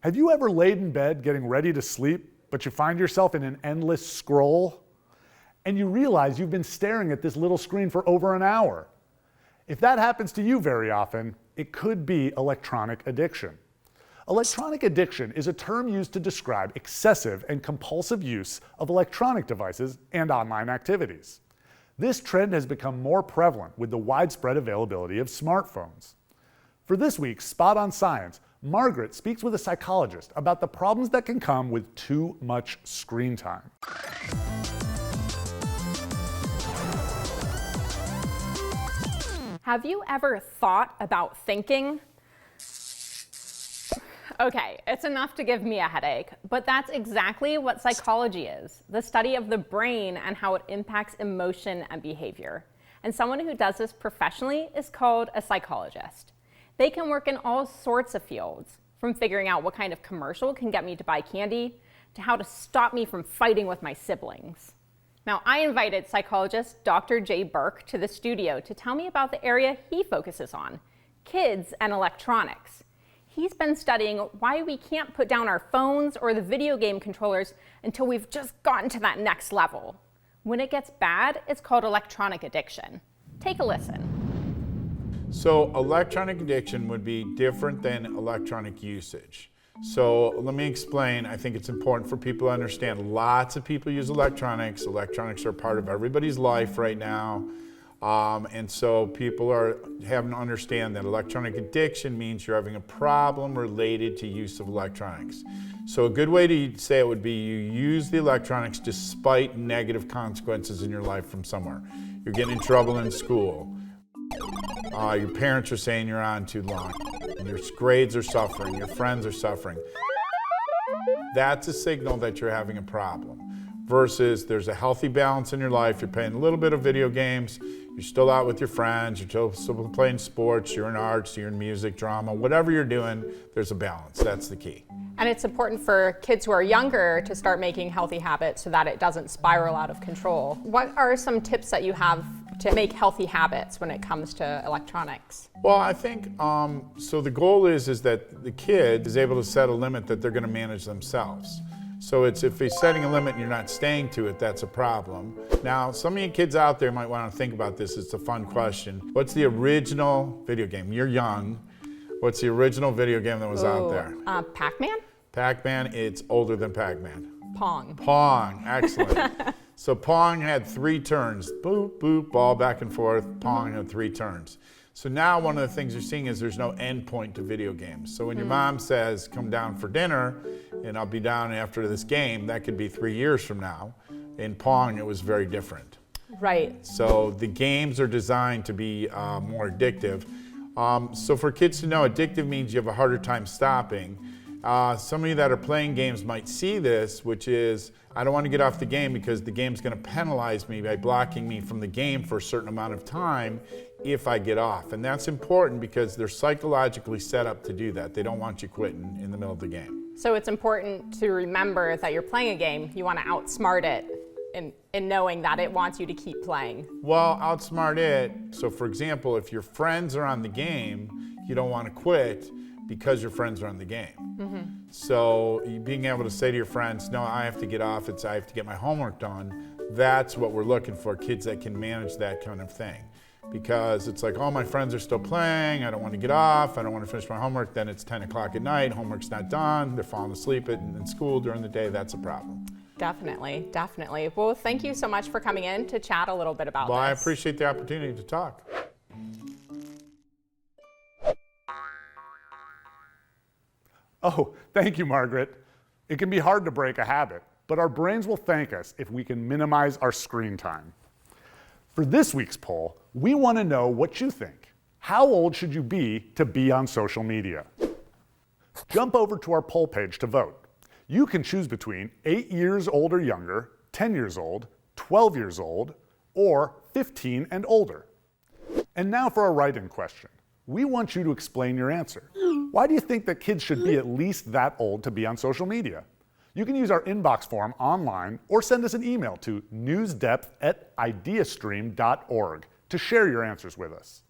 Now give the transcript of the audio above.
Have you ever laid in bed getting ready to sleep, but you find yourself in an endless scroll? And you realize you've been staring at this little screen for over an hour. If that happens to you very often, it could be electronic addiction. Electronic addiction is a term used to describe excessive and compulsive use of electronic devices and online activities. This trend has become more prevalent with the widespread availability of smartphones. For this week's Spot on Science, Margaret speaks with a psychologist about the problems that can come with too much screen time. Have you ever thought about thinking? Okay, it's enough to give me a headache, but that's exactly what psychology is, the study of the brain and how it impacts emotion and behavior. And someone who does this professionally is called a psychologist. They can work in all sorts of fields, from figuring out what kind of commercial can get me to buy candy, to how to stop me from fighting with my siblings. Now, I invited psychologist Dr. Jay Burke to the studio to tell me about the area he focuses on, kids and electronics. He's been studying why we can't put down our phones or the video game controllers until we've just gotten to that next level. When it gets bad, it's called electronic addiction. Take a listen. So electronic addiction would be different than electronic usage. So let me explain. I think it's important for people to understand. Lots of people use electronics. Electronics are part of everybody's life right now. And so people are having to understand that electronic addiction means you're having a problem related to use of electronics. So a good way to say it would be you use the electronics despite negative consequences in your life from somewhere. You're getting in trouble in school. Your parents are saying you're on too long. And your grades are suffering. Your friends are suffering. That's a signal that you're having a problem. Versus there's a healthy balance in your life. You're playing a little bit of video games. You're still out with your friends. You're still playing sports. You're in arts. You're in music, drama. Whatever you're doing, there's a balance. That's the key. And it's important for kids who are younger to start making healthy habits so that it doesn't spiral out of control. What are some tips that you have to make healthy habits when it comes to electronics? Well, I think, so the goal is that the kid is able to set a limit that they're going to manage themselves. So it's if he's setting a limit and you're not staying to it, that's a problem. Now, some of you kids out there might want to think about this. It's a fun question. What's the original video game? You're young. What's the original video game that was out there? Pac-Man? Pac-Man, it's older than Pac-Man. Pong. Pong, excellent. So Pong had 3 turns. Boop, boop, ball back and forth. Pong had 3 turns. So now one of the things you're seeing is there's no end point to video games. So when your mom says, come down for dinner, and I'll be down after this game, that could be 3 years from now. In Pong, it was very different. Right. So the games are designed to be more addictive. So for kids to know, addictive means you have a harder time stopping. Some of you that are playing games might see this, which is, I don't want to get off the game because the game's going to penalize me by blocking me from the game for a certain amount of time if I get off. And that's important because they're psychologically set up to do that. They don't want you quitting in the middle of the game. So it's important to remember that you're playing a game. You want to outsmart it in knowing that it wants you to keep playing. Well, outsmart it. So for example, if your friends are on the game, you don't want to quit because your friends are on the game. Mm-hmm. So being able to say to your friends, no, I have to get off, I have to get my homework done, that's what we're looking for, kids that can manage that kind of thing. Because it's like, oh, my friends are still playing, I don't want to get off, I don't want to finish my homework, then it's 10 o'clock at night, homework's not done, they're falling asleep in school during the day, that's a problem. Definitely, definitely. Well, thank you so much for coming in to chat a little bit about this. Well, I appreciate the opportunity to talk. Oh, thank you, Margaret. It can be hard to break a habit, but our brains will thank us if we can minimize our screen time. For this week's poll, we want to know what you think. How old should you be on social media? Jump over to our poll page to vote. You can choose between 8 years old or younger, 10 years old, 12 years old, or 15 and older. And now for a write-in question. We want you to explain your answer. Why do you think that kids should be at least that old to be on social media? You can use our inbox form online or send us an email to newsdepth@ideastream.org to share your answers with us.